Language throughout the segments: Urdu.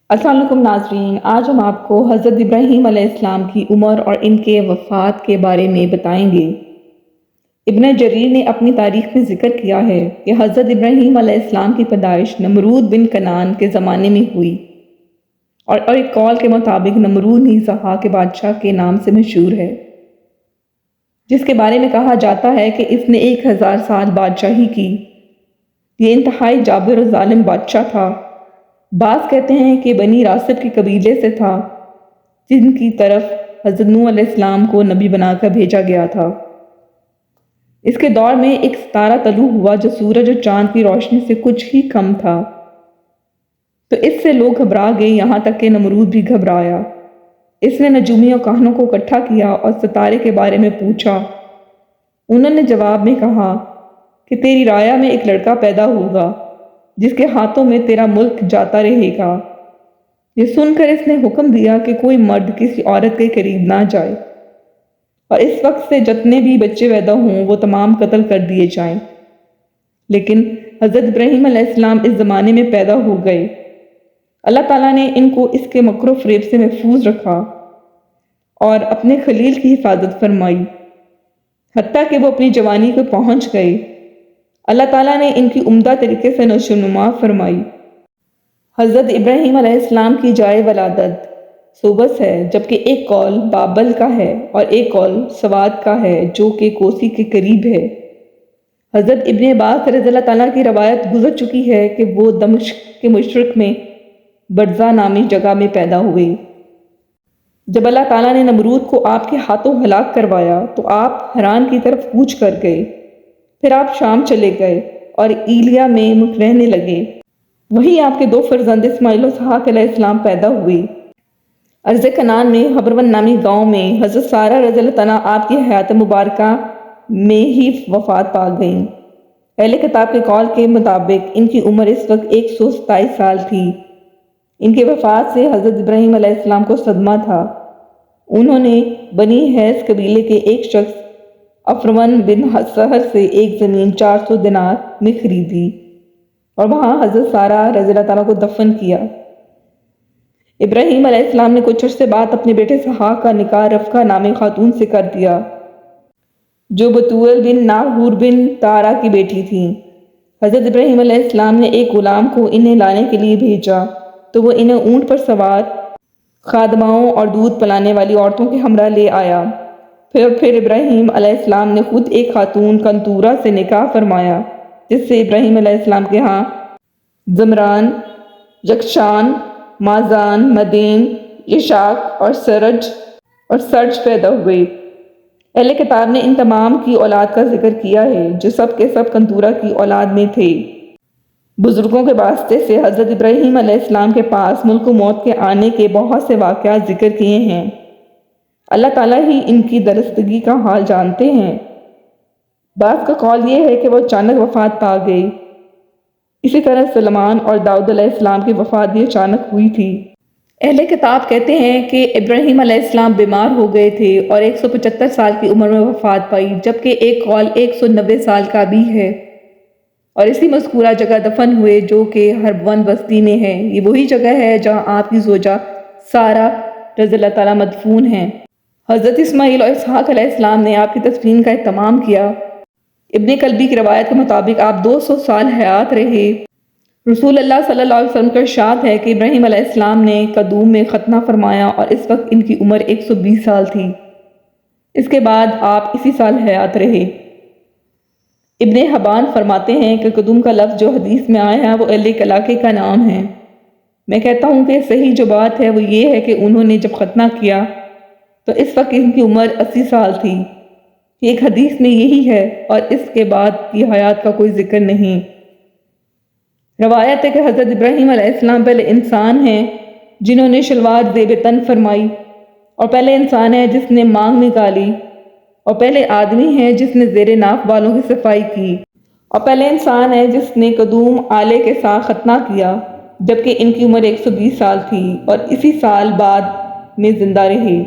السلام علیکم ناظرین، آج ہم آپ کو حضرت ابراہیم علیہ السلام کی عمر اور ان کے وفات کے بارے میں بتائیں گے۔ ابن جریر نے اپنی تاریخ میں ذکر کیا ہے کہ حضرت ابراہیم علیہ السلام کی پیدائش نمرود بن کنعان کے زمانے میں ہوئی اور ایک قول کے مطابق نمرود ہی زحا کے بادشاہ کے نام سے مشہور ہے، جس کے بارے میں کہا جاتا ہے کہ اس نے 1000 سال بادشاہی کی۔ یہ انتہائی جابر و ظالم بادشاہ تھا۔ بعض کہتے ہیں کہ بنی راسب کے قبیلے سے تھا، جن کی طرف حضرت نوح علیہ السلام کو نبی بنا کر بھیجا گیا تھا۔ اس کے دور میں ایک ستارہ طلوع ہوا جو سورج اور چاند کی روشنی سے کچھ ہی کم تھا، تو اس سے لوگ گھبرا گئے، یہاں تک کہ نمرود بھی گھبرایا۔ اس نے نجومی اور کاہنوں کو اکٹھا کیا اور ستارے کے بارے میں پوچھا۔ انہوں نے جواب میں کہا کہ تیری رعایا میں ایک لڑکا پیدا ہوگا جس کے ہاتھوں میں تیرا ملک جاتا رہے گا۔ یہ سن کر اس نے حکم دیا کہ کوئی مرد کسی عورت کے قریب نہ جائے، اور اس وقت سے جتنے بھی بچے پیدا ہوں وہ تمام قتل کر دیے جائیں۔ لیکن حضرت ابراہیم علیہ السلام اس زمانے میں پیدا ہو گئے۔ اللہ تعالیٰ نے ان کو اس کے مکر و فریب سے محفوظ رکھا اور اپنے خلیل کی حفاظت فرمائی، حتیٰ کہ وہ اپنی جوانی کو پہنچ گئے۔ اللہ تعالیٰ نے ان کی عمدہ طریقے سے نشو و نما فرمائی۔ حضرت ابراہیم علیہ السلام کی جائے ولادت سوبس ہے، جبکہ ایک قول بابل کا ہے اور ایک قول سواد کا ہے جو کہ کوسی کے قریب ہے۔ حضرت ابن عباس رضی اللہ تعالیٰ کی روایت گزر چکی ہے کہ وہ دمشق کے مشرق میں برزہ نامی جگہ میں پیدا ہوئے۔ جب اللہ تعالیٰ نے نمرود کو آپ کے ہاتھوں ہلاک کروایا تو آپ حران کی طرف کوچ کر گئے، پھر آپ شام چلے گئے اور ایلیا میں رہنے لگے۔ وہیں آپ کے 2 فرزند اسماعیل و اسحاق علیہ السلام پیدا ہوئے۔ ارض کنعان میں حبرون نامی گاؤں میں حضرت سارہ رضی اللہ تعالیٰ آپ کی حیات مبارکہ میں ہی وفات پا گئیں۔ اہل کتاب کے قول کے مطابق ان کی عمر اس وقت 127 سال تھی۔ ان کے وفات سے حضرت ابراہیم علیہ السلام کو صدمہ تھا۔ انہوں نے بنی حیث قبیلے کے ایک شخص افرون بن سہر سے ایک زمین 400 دینار میں خریدی اور وہاں حضرت سارہ رضی اللہ تعالیٰ کو دفن کیا۔ ابراہیم علیہ السلام نے کچھ عرصے بعد اپنے بیٹے اسحاق کا نکاح رفقہ نامی خاتون سے کر دیا، جو بتول بن ناہور بن تارا کی بیٹی تھی۔ حضرت ابراہیم علیہ السلام نے ایک غلام کو انہیں لانے کے لیے بھیجا تو وہ انہیں اونٹ پر سوار خادماؤں اور دودھ پلانے والی عورتوں کے ہمراہ لے آیا۔ پھر ابراہیم علیہ السلام نے خود ایک خاتون کنتورہ سے نکاح فرمایا، جس سے ابراہیم علیہ السلام کے ہاں زمران، یکشان، مازان، مدین، یشاق اور سرج پیدا ہوئے۔ اہل کتاب نے ان تمام کی اولاد کا ذکر کیا ہے جو سب کے سب کنتورہ کی اولاد میں تھے۔ بزرگوں کے واسطے سے حضرت ابراہیم علیہ السلام کے پاس ملک و موت کے آنے کے بہت سے واقعات ذکر کیے ہیں۔ اللہ تعالیٰ ہی ان کی درستگی کا حال جانتے ہیں۔ بعض کا قول یہ ہے کہ وہ اچانک وفات پا گئے۔ اسی طرح سلمان اور داؤد علیہ السلام کی وفات بھی اچانک ہوئی تھی۔ اہل کتاب کہتے ہیں کہ ابراہیم علیہ السلام بیمار ہو گئے تھے اور 175 سال کی عمر میں وفات پائی، جبکہ ایک قول 190 سال کا بھی ہے، اور اسی مذکورہ جگہ دفن ہوئے جو کہ حبرون بستی میں ہے۔ یہ وہی جگہ ہے جہاں آپ کی زوجہ سارہ رضی اللہ تعالیٰ مدفون ہیں۔ حضرت اسماعیل اور اسحاق علیہ السلام نے آپ کی تدفین کا اہتمام کیا۔ ابن کلبی کی روایت کے مطابق آپ 200 سال حیات رہے۔ رسول اللہ صلی اللہ علیہ وسلم کا ارشاد ہے کہ ابراہیم علیہ السلام نے قدوم میں ختنہ فرمایا اور اس وقت ان کی عمر 120 سال تھی۔ اس کے بعد آپ اسی سال حیات رہے۔ ابن حبان فرماتے ہیں کہ قدوم کا لفظ جو حدیث میں آیا ہے وہ ایک علاقے کا نام ہے۔ میں کہتا ہوں کہ صحیح جو بات ہے وہ یہ ہے کہ انہوں نے جب ختنہ کیا تو اس وقت ان کی عمر 80 سال تھی۔ ایک حدیث میں یہی ہے اور اس کے بعد کی حیات کا کوئی ذکر نہیں۔ روایت ہے کہ حضرت ابراہیم علیہ السلام پہلے انسان ہیں جنہوں نے شلوار زیب تن فرمائی، اور پہلے انسان ہے جس نے مانگ نکالی، اور پہلے آدمی ہے جس نے زیر ناف والوں کی صفائی کی، اور پہلے انسان ہے جس نے قدوم آلے کے ساتھ ختنہ کیا، جبکہ ان کی عمر 120 سال تھی اور اسی سال بعد میں زندہ رہے،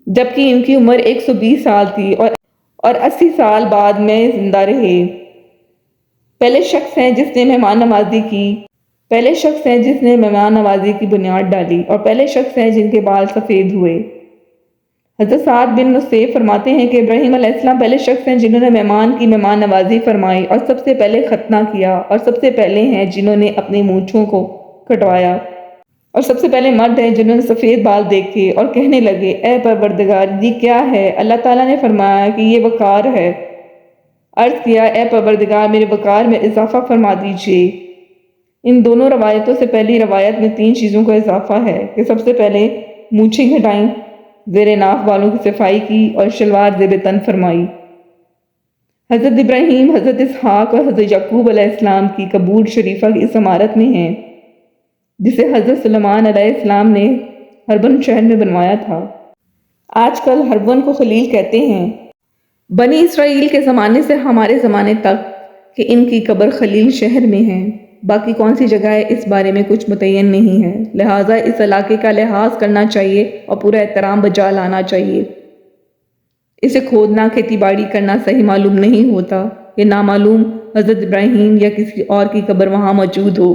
جبکہ ان کی عمر 120 سال تھی اور 80 سال بعد میں زندہ رہے۔ پہلے شخص ہیں جس نے مہمان نوازی کی، پہلے شخص ہیں جس نے مہمان نوازی کی بنیاد ڈالی، اور پہلے شخص ہیں جن کے بال سفید ہوئے۔ حضرت سعد بن مسیب فرماتے ہیں کہ ابراہیم علیہ السلام پہلے شخص ہیں جنہوں نے مہمان نوازی فرمائی اور سب سے پہلے ختنہ کیا، اور سب سے پہلے ہیں جنہوں نے اپنی مونچھوں کو کٹوایا، اور سب سے پہلے مرد ہیں جنہوں نے سفید بال دیکھے اور کہنے لگے اے پروردگار یہ کیا ہے؟ اللہ تعالیٰ نے فرمایا کہ یہ وقار ہے۔ عرض کیا اے پروردگار میرے وقار میں اضافہ فرما دیجئے۔ ان دونوں روایتوں سے پہلی روایت میں 3 چیزوں کا اضافہ ہے کہ سب سے پہلے مونچھیں گھٹائیں، زیر ناف بالوں کی صفائی کی، اور شلوار زیب تن فرمائی۔ حضرت ابراہیم، حضرت اسحاق اور حضرت یعقوب علیہ السلام کی قبور شریفہ کی اس عمارت میں ہیں جسے حضرت سلیمان علیہ السلام نے ہربن شہر میں بنوایا تھا۔ آج کل ہربن کو خلیل کہتے ہیں۔ بنی اسرائیل کے زمانے سے ہمارے زمانے تک کہ ان کی قبر خلیل شہر میں ہے، باقی کون سی جگہ ہے اس بارے میں کچھ متعین نہیں ہے، لہٰذا اس علاقے کا لحاظ کرنا چاہیے اور پورا احترام بجا لانا چاہیے۔ اسے کھودنا، کھیتی باڑی کرنا صحیح معلوم نہیں ہوتا، یہ نامعلوم حضرت ابراہیم یا کسی اور کی قبر وہاں موجود ہو۔